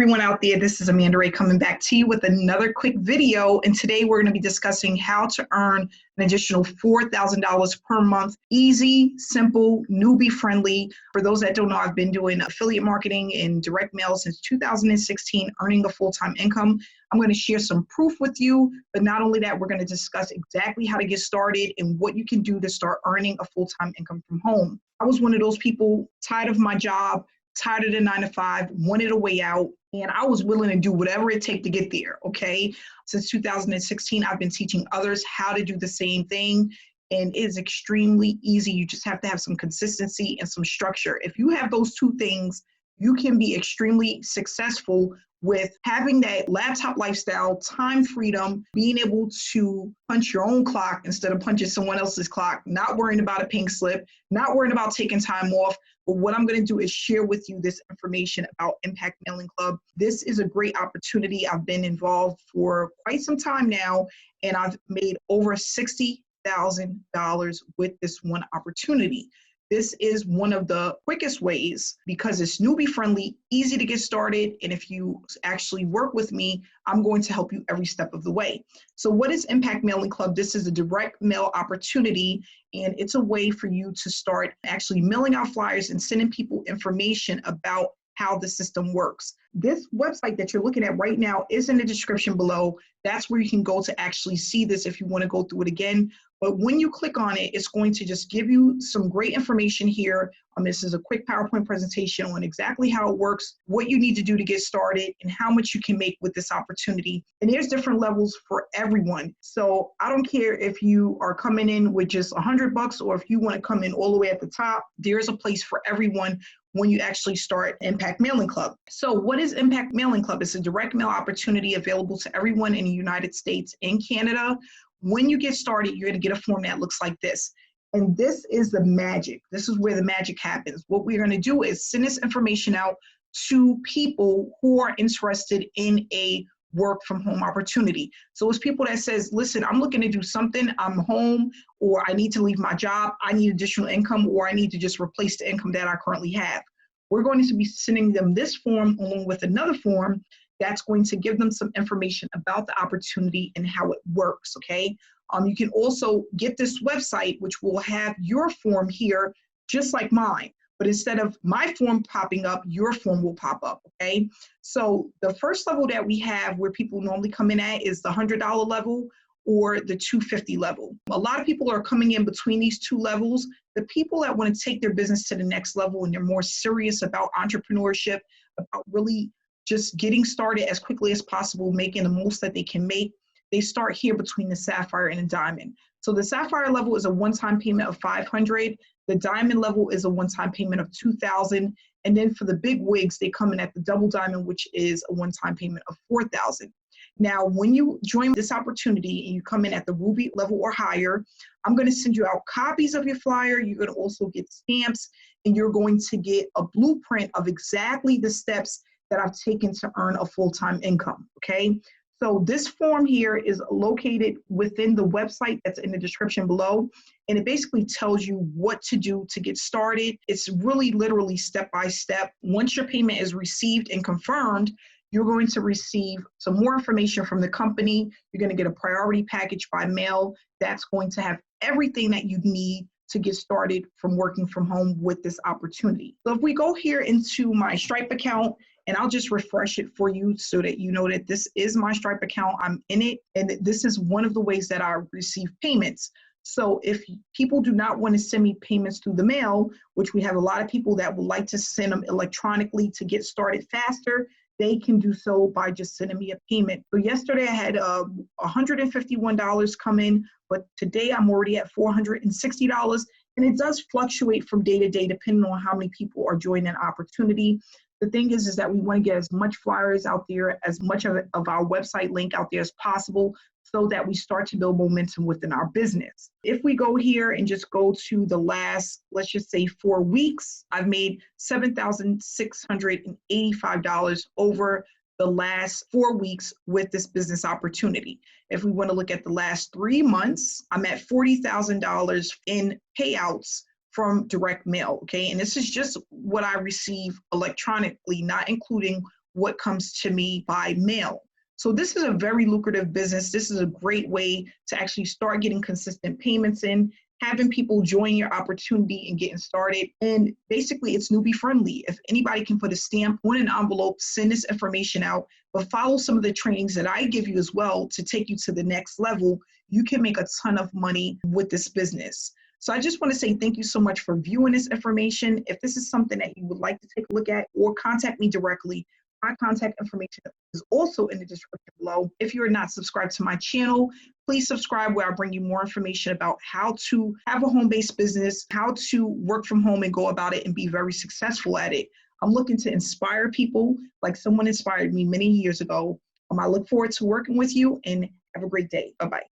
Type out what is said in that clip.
everyone out there. This is Amanda Ray coming back to you with another quick video. And today we're going to be discussing how to earn an additional $4,000 per month. Easy, simple, newbie friendly. For those that don't know, I've been doing affiliate marketing and direct mail since 2016, earning a full-time income. I'm going to share some proof with you, but not only that, we're going to discuss exactly how to get started and what you can do to start earning a full-time income from home. I was one of those people tired of my job, tired of the 9-to-5, wanted a way out, and I was willing to do whatever it takes to get there, okay? Since 2016, I've been teaching others how to do the same thing, and it is extremely easy. You just have to have some consistency and some structure. If you have those two things, you can be extremely successful with having that laptop lifestyle, time freedom, being able to punch your own clock instead of punching someone else's clock, not worrying about a pink slip, not worrying about taking time off. But what I'm going to do is share with you this information about Impact Mailing Club. This is a great opportunity. I've been involved for quite some time now, and I've made over $60,000 with this one opportunity. This is one of the quickest ways because it's newbie friendly, easy to get started. And if you actually work with me, I'm going to help you every step of the way. So what is Impact Mailing Club? This is a direct mail opportunity, and it's a way for you to start actually mailing out flyers and sending people information about how the system works. This website that you're looking at right now is in the description below. That's where you can go to actually see this if you want to go through it again. But when you click on it, it's going to just give you some great information here. This is a quick PowerPoint presentation on exactly how it works, what you need to do to get started, and how much you can make with this opportunity. And there's different levels for everyone. So I don't care if you are coming in with just $100 or if you want to come in all the way at the top. There's a place for everyone when you actually start Impact Mailing Club. So what is Impact Mailing Club? It's a direct mail opportunity available to everyone in the United States and Canada. When you get started, you're going to get a form that looks like this. And this is the magic. This is where the magic happens. What we're going to do is send this information out to people who are interested in a work from home opportunity. So it's people that says, listen, I'm looking to do something, I'm home, or I need to leave my job, I need additional income, or I need to just replace the income that I currently have. We're going to be sending them this form along with another form that's going to give them some information about the opportunity and how it works, okay? You can also get this website, which will have your form here, just like mine. But instead of my form popping up, your form will pop up, okay? So the first level that we have where people normally come in at is the $100 level or the $250 level. A lot of people are coming in between these two levels. The people that want to take their business to the next level and they're more serious about entrepreneurship, about really just getting started as quickly as possible, making the most that they can make, they start here between the Sapphire and the Diamond. So the Sapphire level is a one-time payment of $500. The Diamond level is a one-time payment of $2,000. And then for the big wigs, they come in at the Double Diamond, which is a one-time payment of $4,000. Now, when you join this opportunity and you come in at the Ruby level or higher, I'm going to send you out copies of your flyer. You're going to also get stamps, and you're going to get a blueprint of exactly the steps that I've taken to earn a full-time income, okay? So this form here is located within the website that's in the description below, and it basically tells you what to do to get started. It's really literally step-by-step. Once your payment is received and confirmed, you're going to receive some more information from the company. You're going to get a priority package by mail that's going to have everything that you need to get started from working from home with this opportunity. So if we go here into my Stripe account, and I'll just refresh it for you so that you know that this is my Stripe account, I'm in it, and that this is one of the ways that I receive payments. So if people do not want to send me payments through the mail, which we have a lot of people that would like to send them electronically to get started faster, they can do so by just sending me a payment. So yesterday I had $151 come in, but today I'm already at $460. And it does fluctuate from day to day depending on how many people are joining an opportunity. The thing is that we want to get as much flyers out there, as much of our website link out there as possible, so that we start to build momentum within our business. If we go here and just go to the last, let's just say 4 weeks, I've made $7,685 over the last 4 weeks with this business opportunity. If we want to look at the last 3 months, I'm at $40,000 in payouts from direct mail, okay? And this is just what I receive electronically, not including what comes to me by mail. So this is a very lucrative business. This is a great way to actually start getting consistent payments in, having people join your opportunity and getting started. And basically it's newbie friendly. If anybody can put a stamp on an envelope, send this information out, but follow some of the trainings that I give you as well to take you to the next level, you can make a ton of money with this business. So I just want to say thank you so much for viewing this information. If this is something that you would like to take a look at or contact me directly, my contact information is also in the description below. If you're not subscribed to my channel, please subscribe, where I bring you more information about how to have a home-based business, how to work from home and go about it and be very successful at it. I'm looking to inspire people like someone inspired me many years ago. I look forward to working with you, and have a great day. Bye-bye.